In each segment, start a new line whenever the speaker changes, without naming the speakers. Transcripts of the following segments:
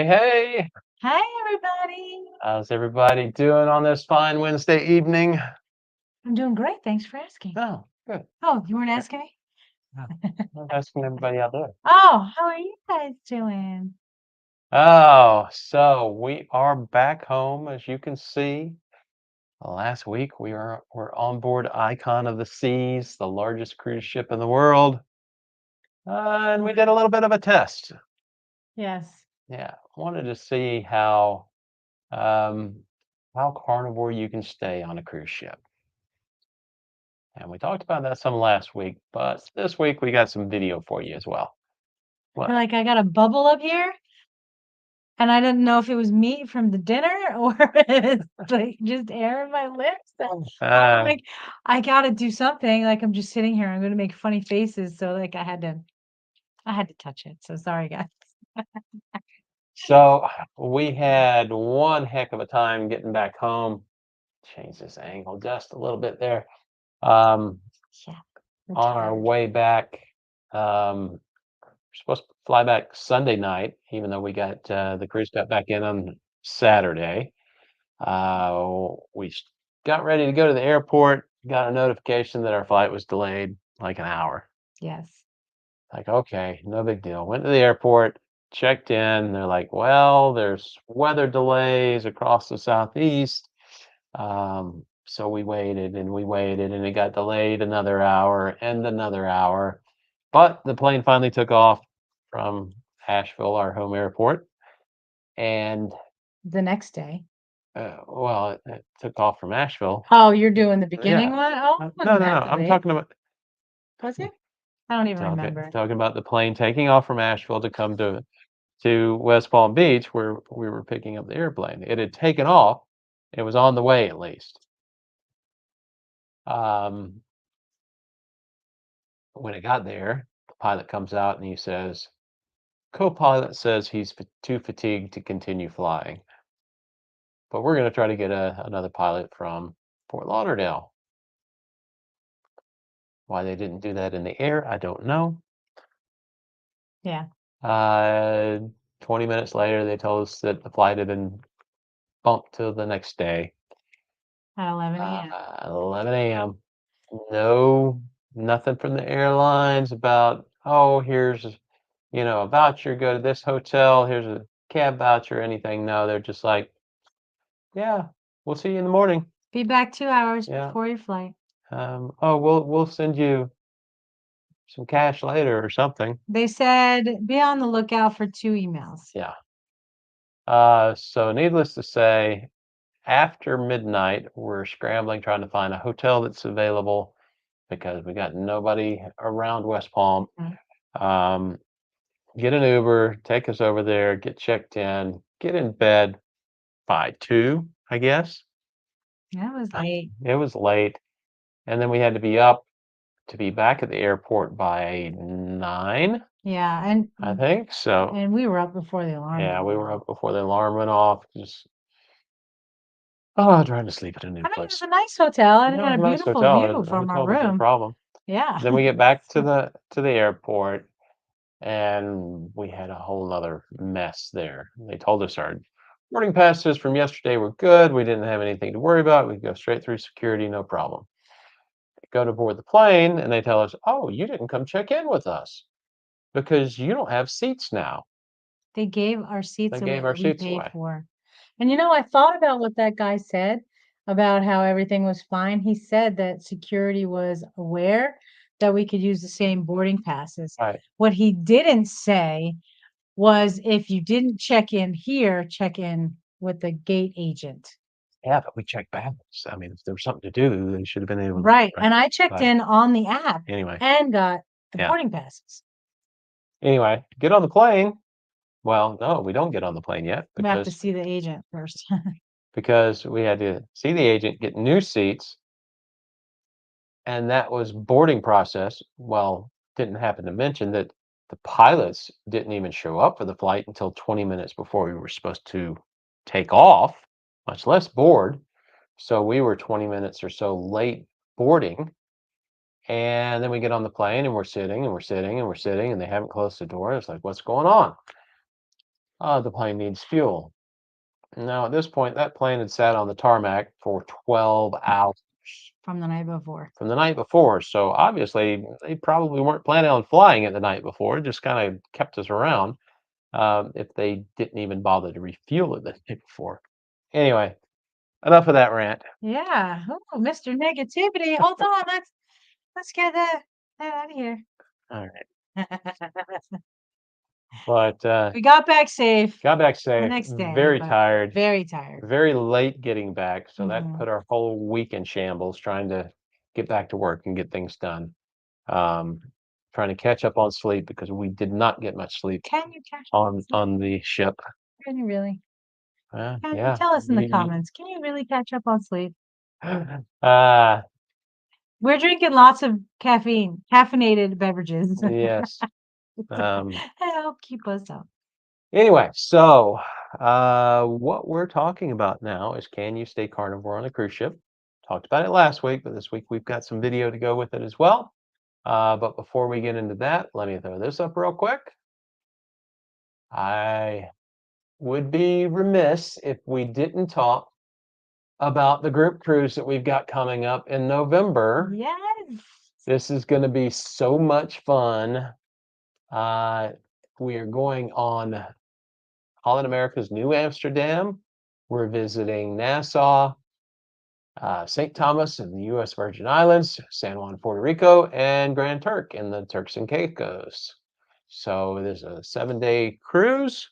Hey, hey,
Hi, everybody.
how's everybody doing on this fine Wednesday evening?
I'm doing great. Thanks for asking.
Oh, good.
Oh, you weren't
Good.
asking me?
Yeah, I'm asking everybody out there.
Oh, how are you guys doing?
Oh, so we are back home, as you can see. Last week were on board Icon of the Seas, the largest cruise ship in the world, and we did a little bit of a test.
Yes.
Yeah, wanted to see um, how carnivore you can stay on a cruise ship. And we talked about that some last week, but this week we got some video for you as well.
Feel
What?
like I got a bubble up here, and I didn't know if it was meat from the dinner or it's like just air in my lips. I'm
Uh,
like, I gotta do something. Like I'm just sitting here. I'm gonna make funny faces. So like I had to touch it. So sorry, guys.
so we had one heck of a time getting back home. Change this angle just a little bit there. Um,
Yeah, I'm
on our
tired.
way back, we're supposed to fly back Sunday night, even though the cruise got back in on Saturday. We got ready to go to the airport, got a notification that our flight was delayed like an hour.
Yes.
Like, okay, no big deal. Went to the airport, checked in. They're like, well, there's weather delays across the southeast. So we waited and we waited, and it got delayed another hour and another hour. But the plane finally took off from Asheville, our home airport, and
The next day.
well, it took off from Asheville.
Oh, you're doing the beginning
Yeah.
one? Oh, it
No,
wasn't
no, no.
that
I'm
delayed.
talking about
Was it? I don't even remember.
talking about the plane taking off from Asheville to come to West Palm Beach, where we were picking up the airplane. It had taken off. It was on the way, at least. Um, when it got there, the pilot comes out and he says, "Co-pilot says he's too fatigued to continue flying, but we're going to try to get another pilot from Fort Lauderdale." Why they didn't do that in the air, I don't know.
Yeah.
Uh, 20 minutes later, they told us that the flight had been bumped to the next day,
At 11 a.m.
11 a.m. No, nothing from the airlines about, oh, here's, a voucher, go to this hotel, here's a cab voucher, anything. No, they're just like, yeah, we'll see you in the morning.
Be back 2 hours
Yeah.
before your flight.
Oh, we'll send you some cash later or something.
They said be on the lookout for 2 emails.
Yeah. So needless to say, after midnight, we're scrambling trying to find a hotel that's available because we got nobody around West Palm.
Mhm.
Um, get an Uber, take us over there, get checked in, get in bed by 2, I guess.
That was late.
It was late, and then we had to be up to be back at the airport by 9,
Yeah,
I think. So,
and we were up before the alarm
yeah,
went
we were
off.
up before the alarm went off. Just trying to sleep at a new
I mean, it was
place.
a nice hotel and
You
it
know, it
had
was
a
a nice
beautiful
hotel.
view
The
from our
hotel was no
room.
problem.
Yeah.
Then we get back to the airport, and we had a whole other mess there. They told us our boarding passes from yesterday were good. We didn't have anything to worry about. We could go straight through security, no problem. Go to board the plane, and they tell us, "Oh, you didn't come check in with us because you don't have seats now."
They gave our
They
seats away
gave our
that we
seats
paid
away.
for. And I thought about what that guy said about how everything was fine. He said that security was aware that we could use the same boarding passes.
Right.
What he didn't say was if you didn't check in here, check in with the gate agent.
Yeah, but we checked bags. I mean, if there was something to do, they should have been able to.
Right.
Right.
And I checked
But
in on the app
anyway,
and got the
yeah.
boarding passes.
Anyway, get on the plane. Well, no, we don't get on the plane yet
We have to
because
see the agent first.
we had to see the agent, get new seats, and that was boarding process. Well, didn't happen to mention that the pilots didn't even show up for the flight until 20 minutes before we were supposed to take off, much less board. So we were 20 minutes or so late boarding. And then we get on the plane and we're sitting and we're sitting and we're sitting and they haven't closed the door. It's like, what's going on? the plane needs fuel. Now, at this point, that plane had sat on the tarmac for 12 hours
From the night before.
from the night before. So obviously, they probably weren't planning on flying it the night before, just kind of kept us around if they didn't even bother to refuel it the night before. Anyway, enough of that rant.
Yeah. Oh, Mr. Negativity. Hold on. Let's get that out of here.
All right. But
We got back safe
got back
the
safe,
next day,
very
but
tired,
very tired.
very late getting back. So that
Mhm.
put our whole week in shambles trying to get back to work and get things done. Um, trying to catch up on sleep because we did not get much sleep
Can you catch up on
on
sleep?
the ship.
Can you really? Can you
Yeah.
tell us in the comments? Can you really catch up on sleep?
Uh,
We're drinking lots of caffeinated beverages.
yes.
to help keep us up.
Anyway, so what we're talking about now is can you stay carnivore on a cruise ship? Talked about it last week, but this week we've got some video to go with it as well. But before we get into that, let me throw this up real quick. I would be remiss if we didn't talk about the group cruise that we've got coming up in November.
Yes.
This is going to be so much fun. We are going on Holland America's New Amsterdam. We're visiting Nassau, St. Thomas in the U.S. Virgin Islands, San Juan, Puerto Rico, and Grand Turk in the Turks and Caicos. So there's a 7-day cruise.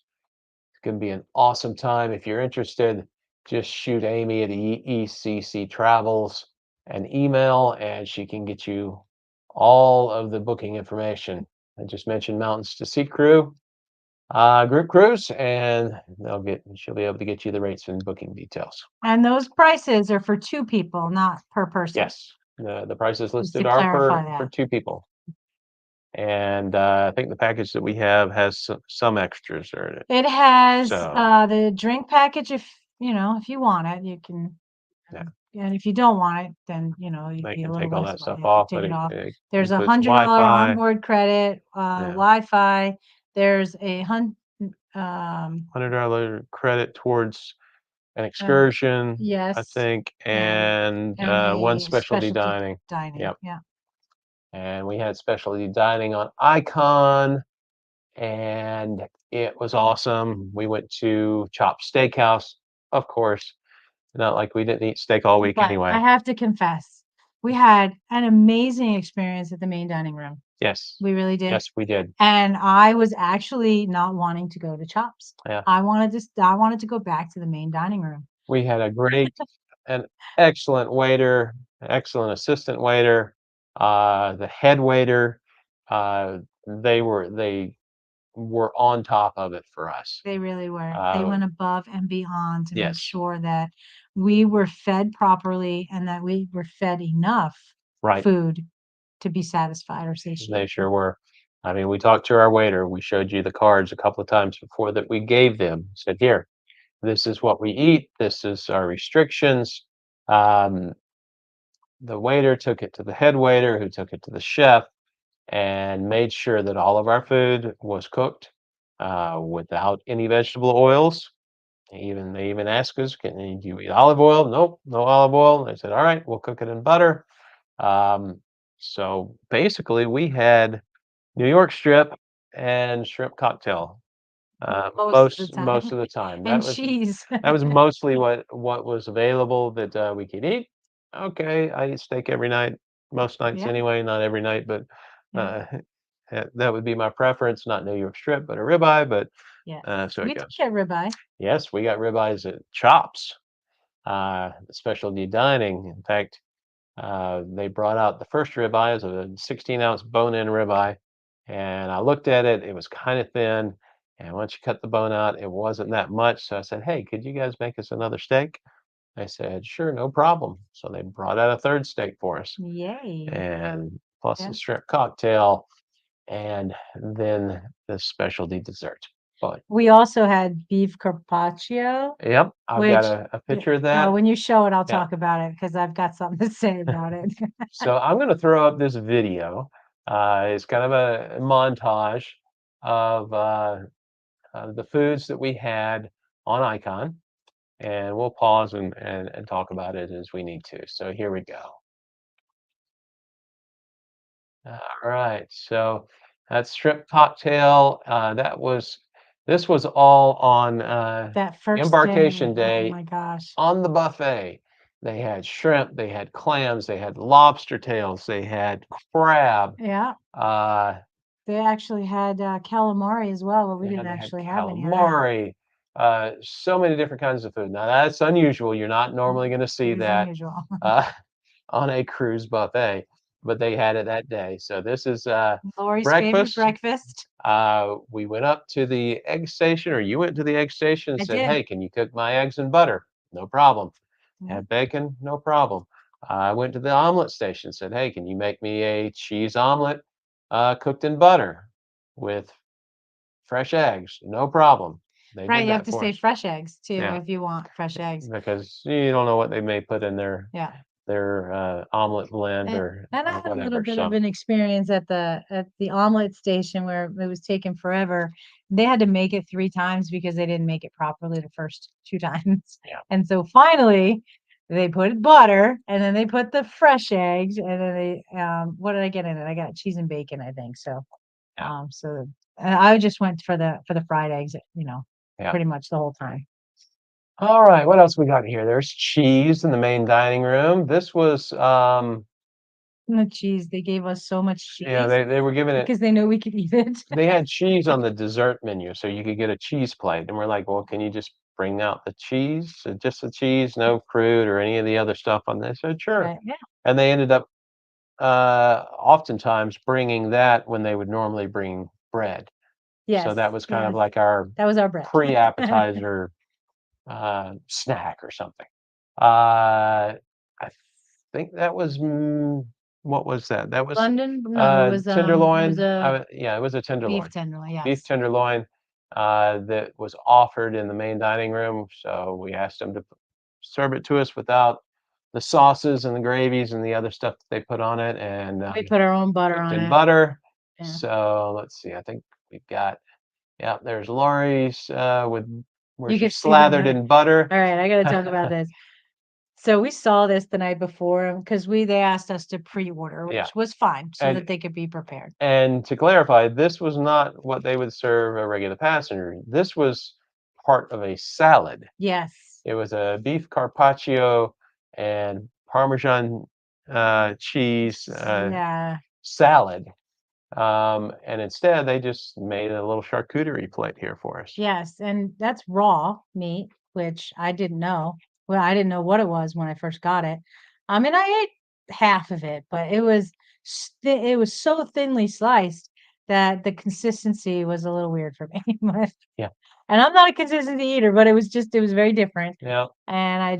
It's going to be an awesome time. If you're interested, just shoot Amy at ECC Travels an email, and she can get you all of the booking information. I just mentioned Mountains to Sea Crew group cruise, and she'll be able to get you the rates and booking details.
And those prices are for 2 people, not per person.
Yes, the prices
Just to
listed are
clarify
for
that.
2 people. And I think the package that we have has some extras in it.
It has
So
the drink package if if you want it, you can.
yeah,
And if you don't want it, then you'd
they
be a
can
little
take all
less
that
money.
stuff
You have to
off,
take
but
it off.
it
There's a
includes
$100
Wi-Fi.
onboard credit,
Yeah,
Wi-Fi. There's a
$100 credit towards an
uh,
excursion, I
yes,
think,
and
and one
a
specialty
specialty
dining.
dining.
Yep,
Yeah,
and we had specialty dining on Icon, and it was awesome. We went to Chop Steakhouse, of course. Not like we didn't eat steak all week
but I
anyway.
have to confess, we had an amazing experience at the main dining room.
Yes.
We really did.
Yes, we did.
And I was actually not wanting to go to Chops.
Yeah.
I wanted to go back to the main dining room.
We had a great an excellent waiter, excellent assistant waiter, the head waiter, they were on top of it for us.
They really were. They
Uh,
went above and beyond to make
yes,
sure that we were fed properly and that we were fed enough
right.
food to be satisfied or
They
satiated.
sure were. I mean, we talked to our waiter. We showed you the cards a couple of times before that we gave them. Said, "Here, this is what we eat. This is our restrictions." Um, the waiter took it to the head waiter, who took it to the chef, and made sure that all of our food was cooked without any vegetable oils. They even asked us, "Can you eat olive oil?" Nope, no olive oil. They said, "All right, we'll cook it in butter." Um, so basically, we had New York strip and shrimp cocktail
Most of the
most
time.
of the time.
And cheese.
That was mostly what was available that we could eat. Okay, I eat steak every night, most nights
Yeah,
anyway. Not every night, but
yeah,
uh, that would be my preference. Not New York strip, but a ribeye. But
yes.
so
We
it
did
goes.
get ribeye.
Yes, we got ribeyes at Chops, specialty dining. In fact, they brought out the first ribeye as a 16-ounce bone-in ribeye, and I looked at it. It was kind of thin, and once you cut the bone out, it wasn't that much. So I said, "Hey, could you guys make us another steak?" They said, "Sure, no problem." So they brought out a third steak for us,
Yay.
and plus
Yeah.
the shrimp cocktail, and then the specialty dessert. But
We also had beef carpaccio,
yep, I've got
which
a picture of that.
when you show it, I'll
Yeah.
talk about it because I've got something to say about it.
So I'm going to throw up this video. It's kind of a montage of the foods that we had on Icon, and we'll pause and talk about it as we need to. So here we go. All right. So that strip cocktail, this was all on
That first day,
embarkation
oh
day
my gosh.
on the buffet. They had shrimp, they had clams, they had lobster tails, they had crab.
Yeah,
Uh,
they actually had, calamari as well, but we
yeah,
didn't
they had
actually have any of that.
calamari. So many different kinds of food. Now that's unusual. You're not normally going to
It
see
is
that.
unusual.
Uh, on a cruise buffet, but they had it that day. So this is
Lori's favorite
breakfast.
breakfast.
We went up to the egg station, or you went to the egg station and
I
said,
did.
"Hey, can you cook my eggs and butter?" No problem.
Mhm.
Have bacon? No problem. I went to the omelet station, said, "Hey, can you make me a cheese omelet cooked in butter with fresh eggs?" No problem. They
Right,
did
you have
that
to
for
say
us.
fresh eggs too
Yeah,
if you want fresh eggs.
because you don't know what they may put in
Yeah.
their omelet blend
And and I
or
had a little
whatever.
bit of
So
an experience at the omelet station where it was taking forever. They had to make it 3 times because they didn't make it properly the first 2 times.
yeah,
And so finally, they put butter, and then they put the fresh eggs, and then they, what did I get in it? I got cheese and bacon, I think, so,
yeah,
so and I just went for the fried eggs,
yeah.
pretty much the whole time.
All right, what else we got here? There's cheese in the main dining room. This was,
And the cheese, they gave us so much
yeah,
cheese
they were giving it.
because they know we could eat it.
They had cheese on the dessert menu, so you could get a cheese plate. And we're like, well, can you just bring out the cheese? Just the cheese, no fruit or any of the other stuff on this? I said, sure.
Right, yeah.
And they ended up oftentimes bringing that when they would normally bring bread. So
Yes,
that was kind of
yes.
like our
That was our bread.
pre-appetizer snack or something. I think that was what was that? That was
London? No, it was
tenderloin.
a
Yeah, it was a
beef
tenderloin,
tenderloin,
beef
yes.
tenderloin that was offered in the main dining room. So we asked them to serve it to us without the sauces and the gravies and the other stuff that they put on it, and
We put our own butter
cooked
on
in
it.
butter.
Yeah.
So let's see. I think we've got, yeah. There's Lori's with where
You
she
could see the
slathered
butter.
in butter.
Alright, I gotta talk about this. So we saw this the night before because they asked us to pre-order,
Yeah,
which was fine so
and
that they could be prepared.
to clarify, this was not what they would serve a regular passenger. This was part of a salad.
Yes.
It was a beef carpaccio and Parmesan cheese
Yeah.
salad. And instead, they just made a little charcuterie plate here for us.
Yes, and that's raw meat, which I didn't know. Well, I didn't know what it was when I first got it. And I ate half of it, but it was so thinly sliced that the consistency was a little weird for me.
Yeah,
And I'm not a consistency eater, but it was very different.
yeah.
And I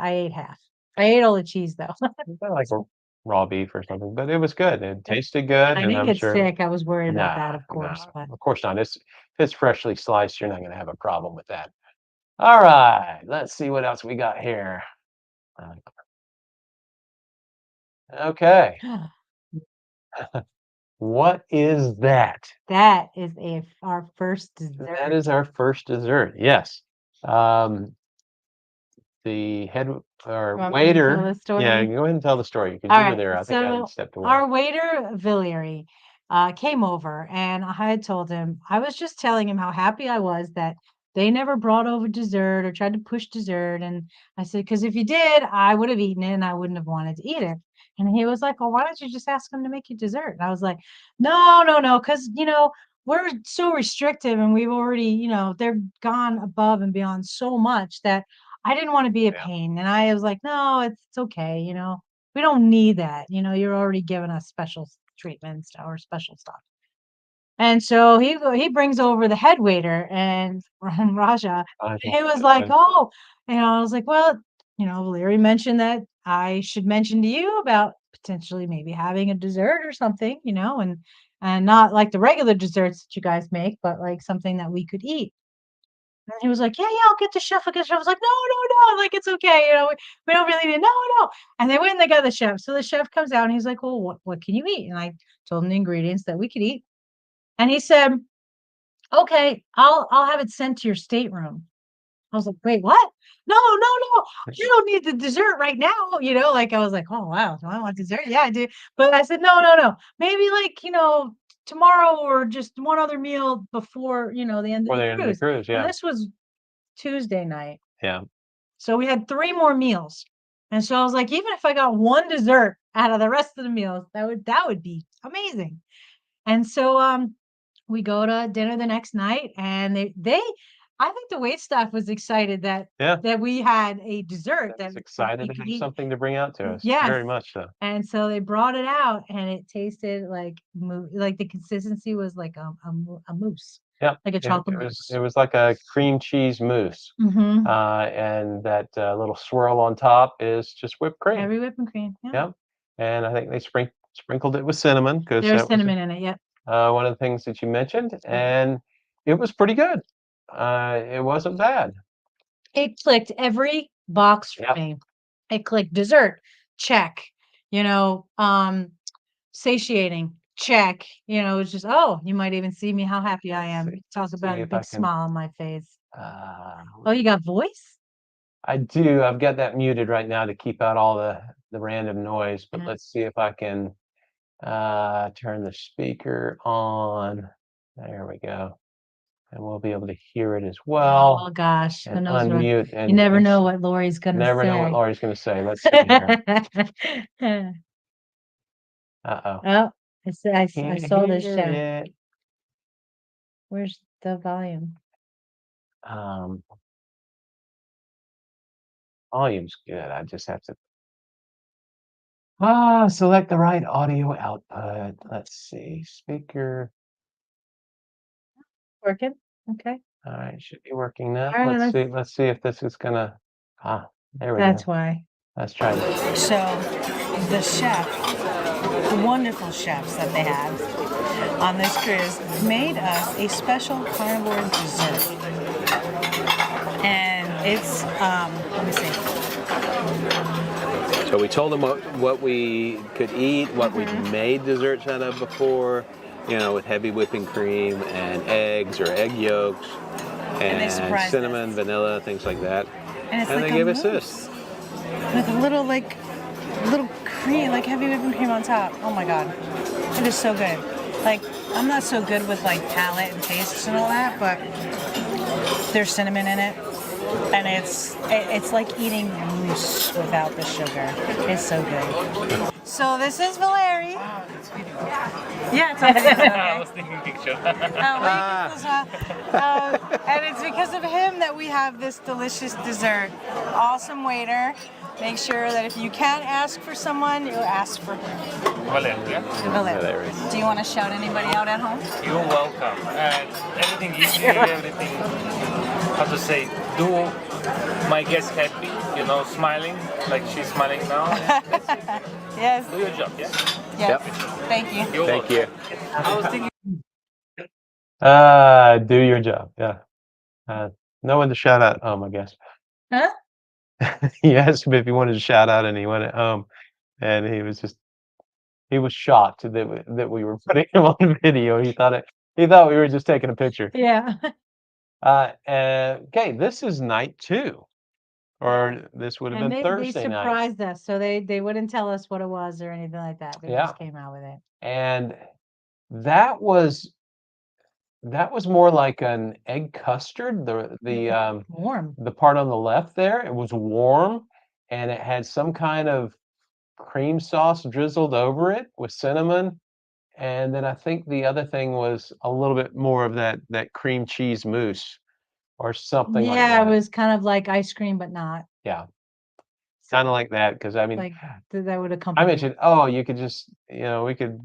ate half. I ate all the cheese though.
It's not like a raw beef or something, but it was good. It
And
tasted good,
I
and
didn't
I'm
get
sure.
sick. I was worried about that,
Nah,
of course,
nah,
but
of course not. If it's freshly sliced, you're not going to have a problem with that. All right, let's see what else we got here. Uh, Okay, what is that?
that is our first
That is
dessert.
our first dessert. Yes. Um, the head
You
or
want me to tell
waiter.
the
Yeah,
story?
go ahead and tell the story because
All
you were
right.
there. I think I had
So
stepped away.
our waiter, Villery, came over and I had told him, I was just telling him how happy I was that they never brought over dessert or tried to push dessert. And I said, because if you did, I would have eaten it and I wouldn't have wanted to eat it. And he was like, well, why don't you just ask them to make you dessert? And I was like, no, no, no, because, we're so restrictive and we've already, they're gone above and beyond so much that I didn't want to be a
Yeah.
pain. And I was like, no, it's okay. We don't need that. You're already giving us special treatments or special stuff. And so he brings over the head waiter and Raja,
I
and
think
he was
that's
like,
good.
"Oh," I was like, "Well, Larry mentioned that I should mention to you about potentially maybe having a dessert or something, and not like the regular desserts that you guys make, but like something that we could eat." And he was like, "Yeah, yeah, I'll get the chef, I'll get the chef." I was like, "No, no, no, like, it's okay, we don't really need no, no." And they went and they got the chef. So the chef comes out and he's like, "Well, what can you eat?" And I told him the ingredients that we could eat. And he said, "Okay, I'll have it sent to your stateroom." I was like, "Wait, what? No, no, no, you don't need the dessert right now," like, I was like, "Oh, wow, do I want dessert? Yeah, I do." But I said, "No, no, no, maybe, like, tomorrow or just one other meal before, the end of
For
the
the end of the
cruise."
cruise,
And
yeah.
this was Tuesday night.
Yeah.
So we had 3 more meals. And so I was like, "Even if I got 1 dessert out of the rest of the meals, that would be amazing." And so, we go to dinner the next night, and they I think the waitstaff was excited that
Yeah.
we had a dessert that
It's excited
you
to
could
have
eat.
something to bring out to us.
Yes.
Very much so.
And so they brought it out, and it tasted like the consistency was like a mousse,
Yep.
like a
It
chocolate
it was
mousse.
it was like a cream cheese mousse,
Mhm.
and that, little swirl on top is just whipped cream.
Heavy whipping cream, yeah.
Yep. And I think they sprinkled it with cinnamon because
There's
that was,
cinnamon in it, yep.
one of the things that you mentioned, and it was pretty good. It wasn't bad.
It clicked every box for
Yep.
me. It clicked dessert, check, you know, um, satiating, check, it's just, "Oh, you might even see me how happy I am." Talk
Let's see
about a
if I
big
can,
smile on my face.
uh
Oh, you got voice?
I do. I've got that muted right now to keep out all the random noise, but
Mhm.
let's see if I can, turn the speaker on. There we go. And we'll be able to hear it as well
Oh gosh, who
and
knows what
unmute
you
and
never know what Lori's gonna
never know what
say.
Laurie's gonna say. Let's see here. Uh-oh.
Oh, I
Can't
saw this
hear
show.
it.
Where's the volume?
Um, volume's good. I just have to select the right audio output. Let's see. Speaker.
Working? Okay.
All right, should be working now.
Alright,
Let's see if this is gonna there we
that's
go.
why.
Let's try this.
So, the chef, the wonderful chefs that they have on this cruise, made us a special carnivore dessert. And it's, let me see.
So we told them what we could eat, what we've made desserts out of before, with heavy whipping cream and eggs or egg yolks
And they
and
surprised
cinnamon,
us.
vanilla, things like that.
And it's
And
like
they
a
gave us
mousse
this.
with a little cream, like heavy whipping cream on top. Oh my god, it is so good. Like, I'm not so good with like palate and tastes and all that, but there's cinnamon in it, and it's like eating mousse without the sugar. It's so good. So this is Valeri. Yeah, it's on video.
I was thinking picture.
And it's because of him that we have this delicious dessert. Awesome waiter. Make sure that if you can't ask for someone, you ask for him.
Valeria,
Valeri. Do you want to shout anybody out at home?
you're welcome. Everything easy, everything, how to say, do my guests happy, smiling, like she's smiling now.
Yes.
Do your job, yeah?
Yes.
Yep.
Thank you.
You're
Thank
welcome.
you.
I was thinking
Do your job. Yeah. No one to shout out home, I guess.
Huh?
He asked him if he wanted to shout out anyone at home, and he was shocked that we were putting him on video. He thought we were just taking a picture.
Yeah.
Okay, this is night 2, or this would have
And
been
they
Thursday night.
surprised us, so they wouldn't tell us what it was or anything like that. They
Yeah.
just came out with it.
And that was more like an egg custard.
Warm.
The part on the left there, it was warm, and it had some kind of cream sauce drizzled over it with cinnamon, and then I think the other thing was a little bit more of that cream cheese mousse or something like
Yeah, it
that.
was kind of like ice cream, but not.
Yeah, kinda like that. Because I mean,
Like, that would
I
accompany it.
mentioned, "Oh, you could just we could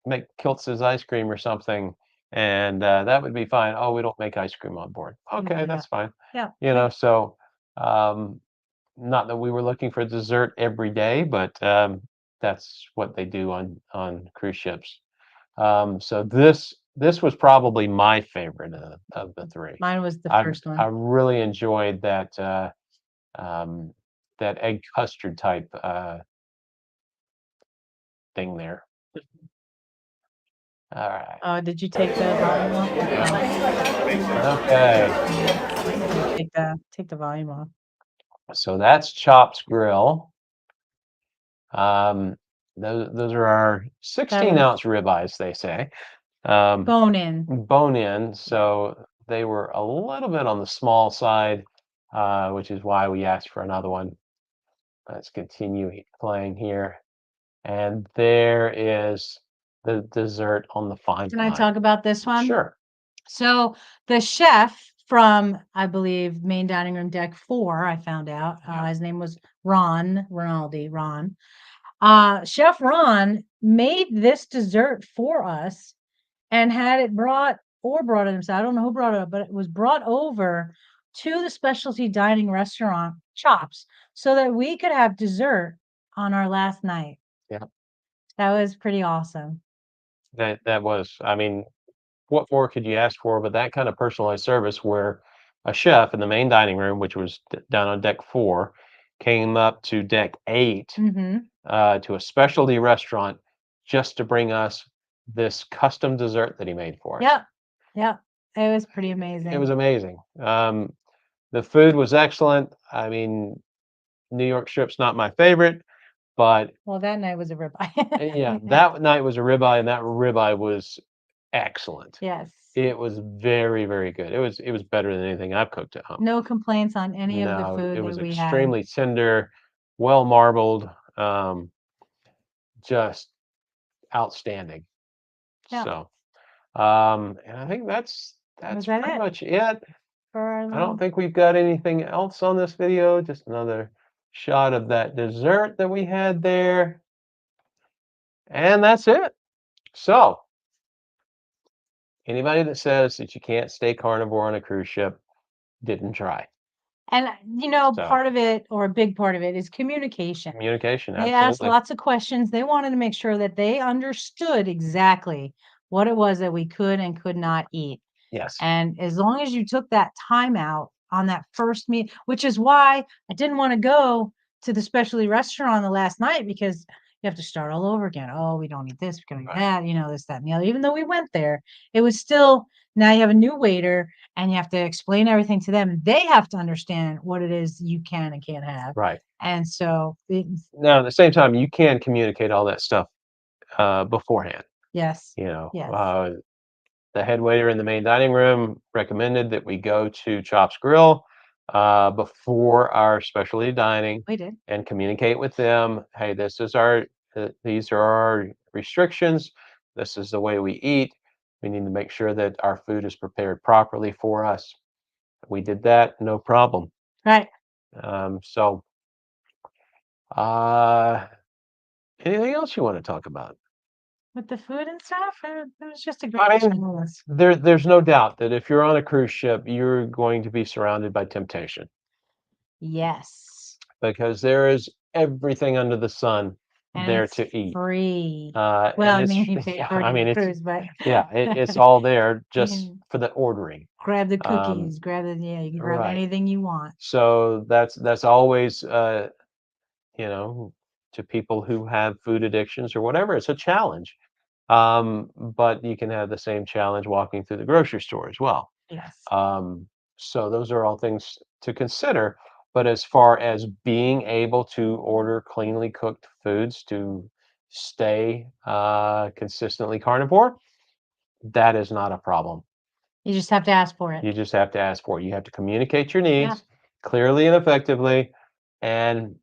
make Kiltz's ice cream or something, and, that would be fine." "Oh, we don't make ice cream on board." "Okay,
Yeah.
that's fine."
Yeah.
So, um, not that we were looking for dessert every day, but, that's what they do on cruise ships. So this was probably my favorite of the 3.
Mine was the
I
first
I
one.
really enjoyed um, that egg custard type, thing there. All right.
Oh, did you take the volume off?
Okay.
Take the volume off.
So that's Chops Grill. Um, those are our 16-ounce ribeyes, they say.
Bone in.
Bone in, so they were a little bit on the small side, which is why we asked for another one. Let's continue playing here. And there is the dessert on the fine
Can I
line.
talk about this one?
Sure.
So the chef from, I believe, main dining room deck 4, I found out, his name was Ron. Chef Ron made this dessert for us and had it brought it himself. I don't know who brought it up, but it was brought over to the specialty dining restaurant Chops so that we could have dessert on our last night.
Yeah.
That was pretty awesome.
That was, I mean, what more could you ask for? But that kind of personalized service where a chef in the main dining room, which was down on deck 4, came up to deck 8
Mm-hmm.
to a specialty restaurant just to bring us this custom dessert that he made for us.
Yep. Yep. It was pretty amazing.
It was amazing. The food was excellent. I mean, New York strip's not my favorite, but
Well, that night was a ribeye.
yeah, that night was a ribeye, and that ribeye was excellent.
Yes.
It was very, very good. It was better than anything I've cooked at home.
No complaints on any of the
No,
food
it
that
was
we had.
extremely tender, well marbled, just outstanding.
Yeah.
So, and I think that's
Was that
pretty
it?
much it.
For our
I
little...
don't think we've got anything else on this video. Just another shot of that dessert that we had there. And that's it. So, anybody that says that you can't stay carnivore on a cruise ship didn't try.
And, you know,
So-
part of it, or a big part of it, is communication.
Communication,
They asked
absolutely.
lots of questions. They wanted to make sure that they understood exactly what it was that we could and could not eat.
Yes.
And as long as you took that time out on that first meal, which is why I didn't want to go to the specialty restaurant the last night, because you have to start all over again. Oh, we don't eat this, we don't eat
Right.
that, you know, this, that, and the other. Even though we went there, it was still, now you have a new waiter and you have to explain everything to them. They have to understand what it is you can and can't have.
Right.
And so,
Now, at the same time, you can communicate all that stuff beforehand.
yes.
You know,
Yes.
the head waiter in the main dining room recommended that we go to Chops Grill before our specialty dining
We did.
and communicate with them. Hey, this is these are our restrictions. This is the way we eat. We need to make sure that our food is prepared properly for us. We did that, no problem.
Right.
So, anything else you want to talk about?
With the food and stuff, it was just a
I
great
mean,
experience.
there's no doubt that if you're on a cruise ship, you're going to be surrounded by temptation
Yes.
because there is everything under the sun
And
there
it's
to eat.
free.
And
Well, I
it's,
mean, you pay
yeah,
for
I mean,
the
it's,
cruise, but
yeah, it's all there just
can
for the ordering.
grab the
Um,
cookies, grab the, yeah, you can grab
right.
anything you want.
So that's always, you know, to people who have food addictions or whatever, it's a challenge. But you can have the same challenge walking through the grocery store as well.
Yes.
So those are all things to consider. But as far as being able to order cleanly cooked foods to stay consistently carnivore, that is not a problem.
You just have to ask for it.
You just have to ask for it. You have to communicate your
Yeah.
needs clearly and effectively, and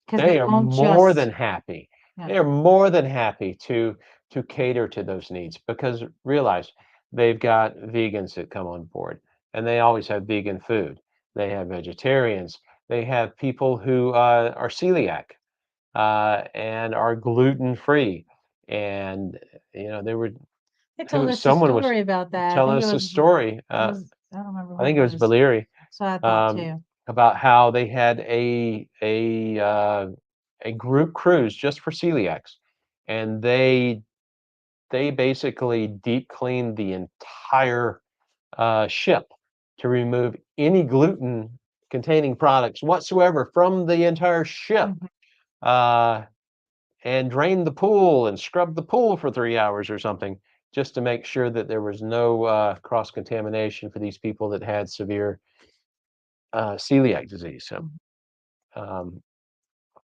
'Cause
they are
won't
more
just...
than happy.
Yeah.
They are more than happy to cater to those needs because realize they've got vegans that come on board, and they always have vegan food. They have vegetarians. They have people who are celiac and are gluten free. And you know,
They told us a
someone was
story about that. I
telling
think it
us a
was,
story.
I don't remember
I
who
think it was
was.
Valeri.
So I thought
Um,
too.
about how they had a group cruise just for celiacs, and they basically deep cleaned the entire ship to remove any gluten containing products whatsoever from the entire ship,
Mhm.
and drained the pool and scrubbed the pool for 3 hours or something just to make sure that there was no cross contamination for these people that had severe celiac disease. Um,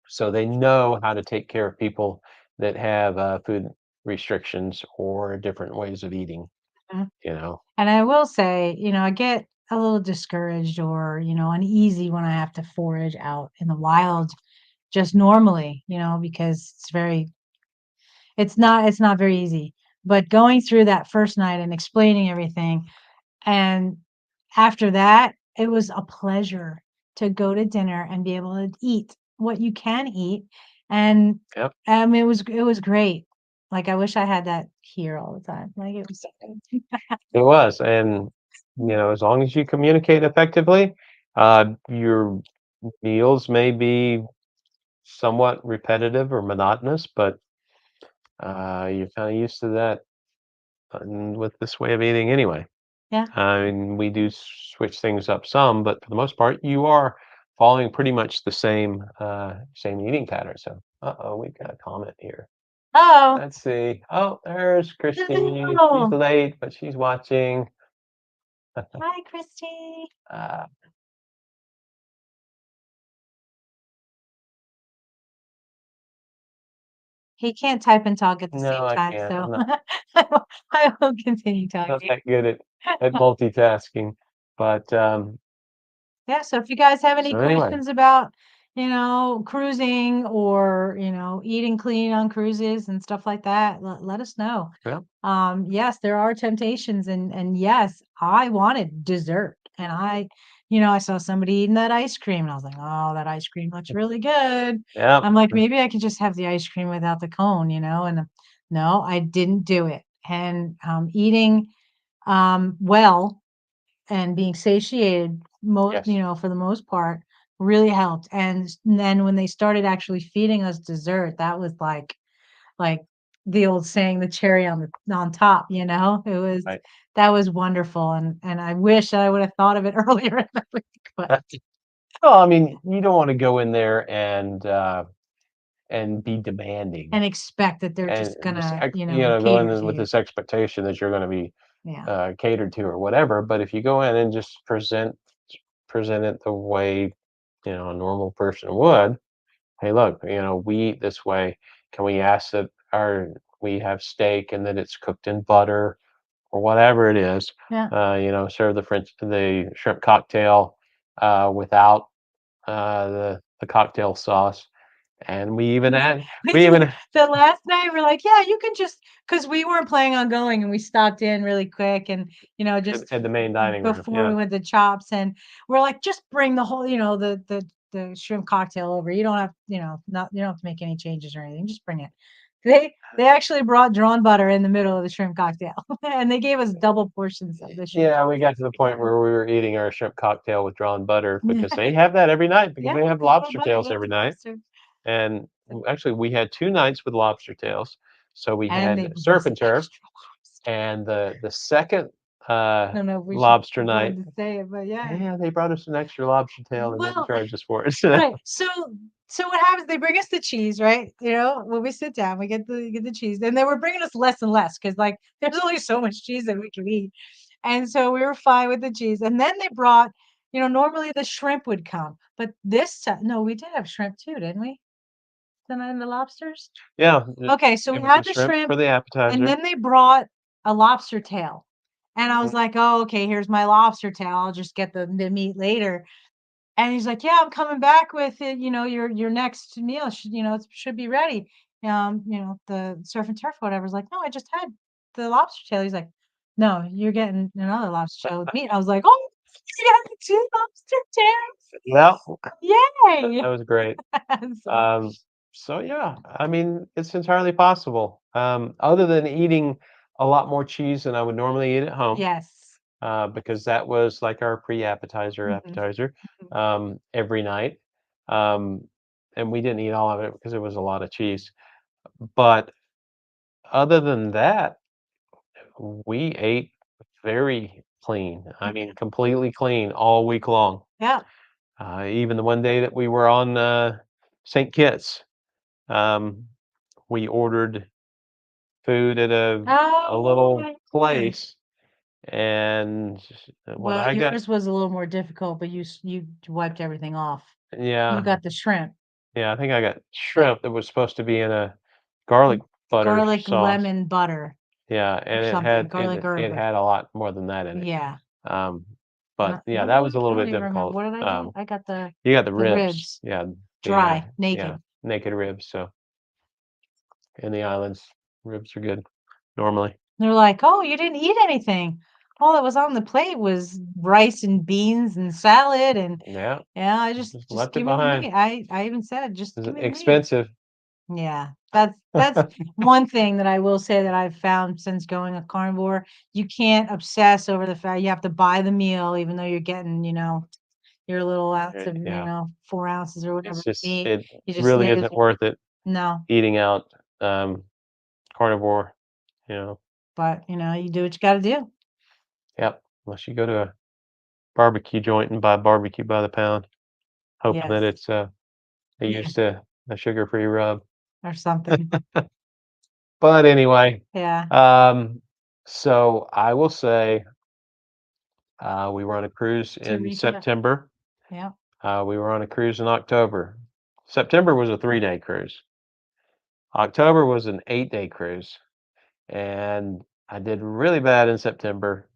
so they know how to take care of people that have food restrictions or different ways of eating.
Mhm.
You know,
And I will say, I get a little discouraged or, uneasy when I have to forage out in the wild just normally, because it's not very easy. But going through that first night and explaining everything, and after that, it was a pleasure to go to dinner and be able to eat what you can eat. And
yep,
it was great. Like I wish I had that here all the time. Like it was so good.
it was, and as long as you communicate effectively, your meals may be somewhat repetitive or monotonous, but you're kind of used to that with this way of eating anyway.
Yeah.
I mean, we do switch things up some, but for the most part, you are following pretty much the same eating pattern. So, uh-oh, we've got a comment here.
Oh,
Let's see. Oh, there's Christine. She's
hello.
late, but she's watching.
Hi, Christy.
Uh,
He can't type and talk at the
no,
same
I
time,
can't.
so
I'm not,
I will continue
not
talking.
that good at multitasking. But
Yeah, so if you guys have any
so anyway,
questions about, cruising or, eating clean on cruises and stuff like that, let us know.
yeah,
Yes, there are temptations and yes, I wanted dessert and I saw somebody eating that ice cream and I was like, "Oh, that ice cream looks really good."
yeah,
I'm like, "Maybe I could just have the ice cream without the cone," and no, I didn't do it. And eating well and being satiated
yes,
for the most part really helped. And then when they started actually feeding us dessert, that was like the old saying, the cherry on top,
right.
that was wonderful. And I wish I would have thought of it earlier in the week, but
Well, I mean, you don't want to go in there and be demanding
and expect that they're
and
just
just
gonna,
go
cater
in
to
with
you.
this expectation that you're going to be
Yeah.
catered to or whatever. But if you go in and just present it the way a normal person would, hey, look, we eat this way. Can we ask that we have steak and that it's cooked in butter or whatever it is?
Yeah.
Serve the shrimp cocktail without the cocktail sauce, and
We
we
did.
even
The last night, we're like, "Yeah, you can just," because we weren't planning on going, and we stopped in really quick and, just
at the main dining room.
before we
Yeah.
went to Chops, and we're like, "Just bring the whole, the shrimp cocktail over. You don't have, not you don't have to make any changes or anything. Just bring it." They actually brought drawn butter in the middle of the shrimp cocktail, and they gave us double portions of the shrimp
Yeah, we got to the point
cocktail.
where we were eating our shrimp cocktail with drawn butter because they have that every night because
Yeah,
they have
the drawn
lobster
butter
tails
with
every
the
night.
lobster.
And actually, we had 2 nights with lobster tails. So we
And
had
they brought
surf
us
and turf,
extra lobster.
and the second
I don't know if we should
lobster
go
night,
ahead and say it, but yeah.
yeah, they brought us an extra lobster tail and didn't
Well,
charge us for it.
right. So what happens? They bring us the cheese, right? When we sit down, we get the cheese, and they were bringing us less and less because like there's only so much cheese that we can eat, and so we were fine with the cheese. And then they brought, normally the shrimp would come, but this time, no, we did have shrimp too, didn't we? The lobsters.
Yeah,
Okay, so
it
we
was the
had the
shrimp
shrimp,
for the
and
appetizer.
then they brought a lobster tail, and I was
Mhm.
like, oh, okay, here's my lobster tail. I'll just get the meat later. And he's like, "Yeah, I'm coming back with it, your next meal it should be ready." The surf and turf, whatever. Is like, "No, I just had the lobster tail." He's like, "No, you're getting another lobster tail with meat." I was like, "Oh, you got 2 lobster tails.
Well, that
Yay."
was great.
So,
Um, so yeah, I mean, it's entirely possible. Other than eating a lot more cheese than I would normally eat at home,
yes.
because that was like our pre-appetizer
Mhm,
appetizer
mhm.
every night. Um, and we didn't eat all of it because it was a lot of cheese. But other than that, we ate very clean. I mean, completely clean all week long.
Yeah.
Even the one day that we were on St. Kitts, um, we ordered food at a
Oh,
little
my
place, and when
well,
I got
yours was a little more difficult, but you wiped everything off. You
yeah,
got the shrimp,
yeah, I think I got
but
shrimp that was supposed to be in a garlic butter
garlic
sauce.
lemon butter
Yeah,
or
and
something, garlic
it
herb.
had a lot more than that in it.
Yeah.
Um,
And
but yeah,
what
that
did
was a
I
little
don't
bit
even remember.
difficult.
What did I get? I got
You got the
the
ribs.
ribs,
Yeah, the
dry,
yeah,
naked.
naked ribs. So in the islands, ribs are good normally.
They're like, "Oh, you didn't eat anything. All that was on the plate was rice and beans and salad and
Yeah,
yeah, I
just
just
left it
give me the
behind.
meat." I even said, "Just
It's
give me the meat."
expensive.
Yeah, that's one thing that I will say that I've found since going a carnivore. You can't obsess over the fact you have to buy the meal, even though you're getting, your little ounce of,
Yeah,
4 ounces or whatever
it's
of
just
meat.
it
You just
really
live
isn't worth it
no,
eating out um, carnivore. You know,
but, you do what you gotta do.
yep. Unless you go to a barbecue joint and buy barbecue by the pound, hoping that
Yes.
it's they
Yeah,
used a sugar-free rub.
or something.
But anyway,
Yeah.
um, so I will say we were on a cruise
To
in
recap.
September.
Yeah.
We were on a cruise in October. September was a 3-day cruise. October was an 8-day cruise, and I did really bad in September.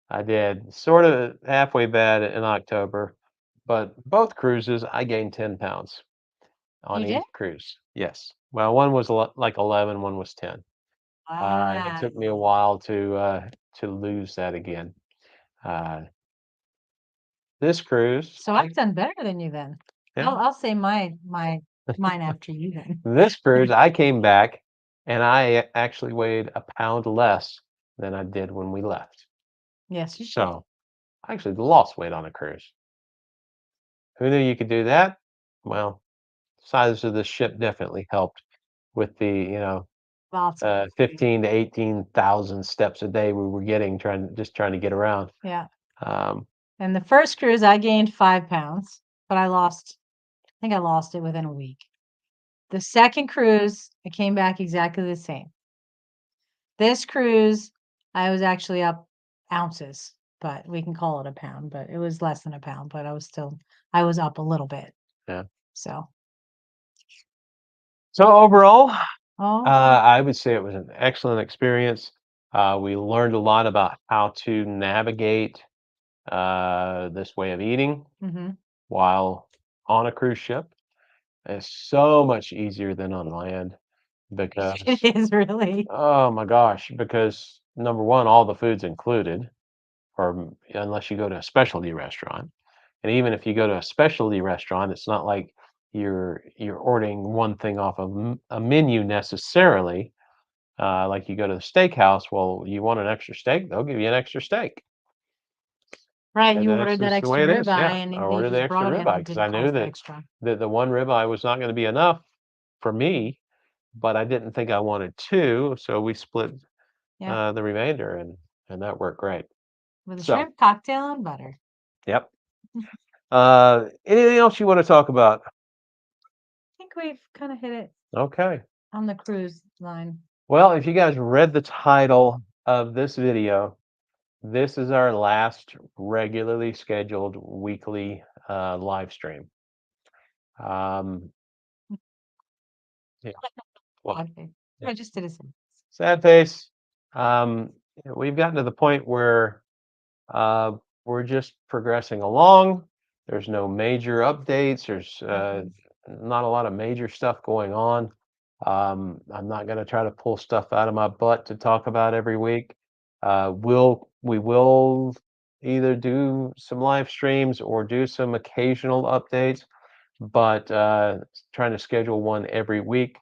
I did sort of halfway bad in October, but both cruises I gained 10 pounds on
You did?
each cruise. Yes. Well, one was like 11, one was 10. And it took me a
Wow.
while to lose that again. Uh, this cruise,
So I've done better than you then.
yeah,
I'll say mine after you then.
this cruise, I came back and I actually weighed a pound less than I did when we left.
Yes, you did.
So I actually lost weight on a cruise. Who knew you could do that? Well, size of the ship definitely helped with the,
Lots of food.
15 to 18,000 steps a day we were getting trying to get around.
Yeah.
Um,
And the first cruise, I gained 5 pounds, but I think I lost it within a week. The second cruise, I came back exactly the same. This cruise, I was actually up ounces, but we can call it a pound, but it was less than a pound, but I was up a little bit.
yeah.
So,
So overall,
oh,
I would say it was an excellent experience. We learned a lot about how to navigate this way of eating
mhm.
while on a cruise ship. It's so much easier than on land
It
because,
is really.
oh my gosh, because number one, all the food's included, or unless you go to a specialty restaurant. And even if you go to a specialty restaurant, it's not like you're ordering one thing off of a menu necessarily. Like you go to the steakhouse, well, you want an extra steak, they'll give you an extra steak.
Right,
And
you
that's
ordered that
just the
extra
way it is.
ribeye
Yeah,
and
I
they
ordered the
just
extra
brought it
ribeye
and
because
didn't
I knew
cost
that
extra.
the one ribeye was not going to be enough for me, but I didn't think I wanted two, so we split
Yeah,
the remainder, and that worked great.
with a
So,
shrimp cocktail and butter.
yep. Anything else you want to talk about?
I think we've kinda hit it
Okay.
on the cruise line.
Well, if you guys read the title of this video, this is our last regularly scheduled weekly live stream. Um, yeah, well,
Okay.
yeah.
I just did a sentence.
Sad face. We've gotten to the point where uh, we're just progressing along. There's no major updates. There's
Mhm.
not a lot of major stuff going on. I'm not going to try to pull stuff out of my butt to talk about every week. We will either do some live streams or do some occasional updates, but trying to schedule one every week,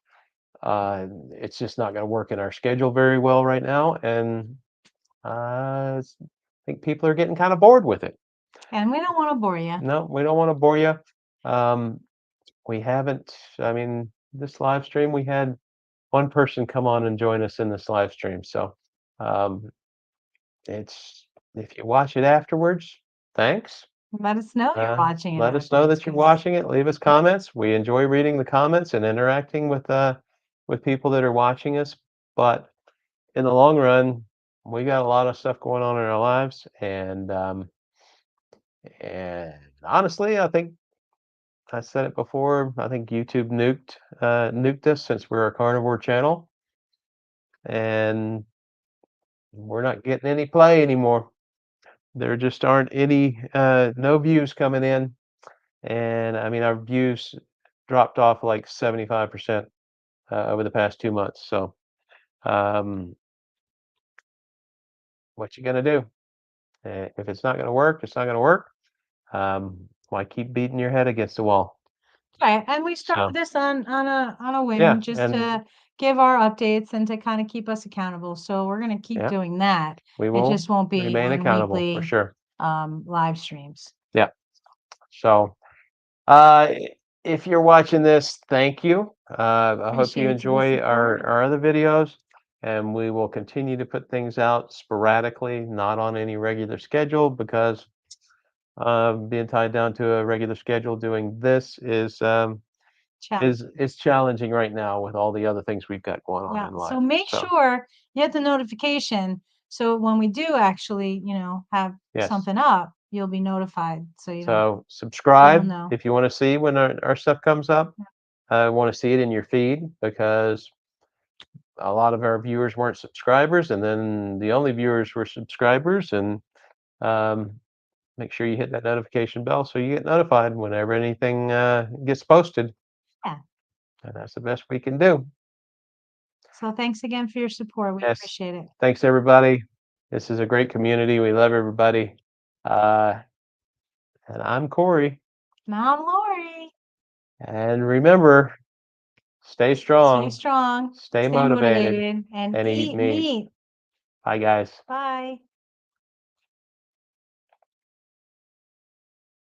it's just not going to work in our schedule very well right now, and I think people are getting kind of bored with it.
And we don't wanna bore you.
No, we don't want to bore you. Um, we haven't. I mean, this live stream, we had one person come on and join us in this live stream. So um, it's if you watch it afterwards, thanks.
Let us know you're watching it
Let us know
afterwards,
that you're
'cause
watching it. Leave us comments. We enjoy reading the comments and interacting with people that are watching us. But in the long run, we got a lot of stuff going on in our lives, and honestly, I think I said it before. I think YouTube nuked us since we're a carnivore channel, and we're not getting any play anymore. There just aren't any no views coming in, and I mean our views dropped off like 75% over the past 2 months. So, um, what you gonna do? If it's not gonna work, it's not gonna work. Why keep beating your head against the wall?
Right, and we
So,
started this on a
yeah,
whim just
and
to give our updates and to kind of keep us accountable. So we're gonna keep
yeah,
doing that.
we
It
will
just won't be
remain
on
accountable for
weekly
sure.
live streams.
Yeah. So, uh, if you're watching this, thank you. I hope you
Appreciate the
enjoy
support.
our other videos, and we will continue to put things out sporadically, not on any regular schedule, because being tied down to a regular schedule doing this
Chat.
is challenging right now with all the other things we've got going on
Yeah.
in
So
life.
make
So,
sure you hit the notification so when we do actually, have
yes.
something up, you'll be notified. So
So
so you'll
subscribe
know.
if you want to see when our stuff comes up. I want to see it in your feed because a lot of our viewers weren't subscribers, and then the only viewers were subscribers. And um, make sure you hit that notification bell so you get notified whenever anything gets posted.
Yeah.
And that's the best we can do.
So thanks again for your support. We
Yes.
appreciate it.
Thanks, everybody. This is a great community. We love everybody. Uh, and I'm Corey.
Mom Lori.
And remember, stay
Stay
strong,
strong,
stay
stay
motivated,
motivated, and
and eat
eat
meat.
meat.
Bye, guys.
Bye.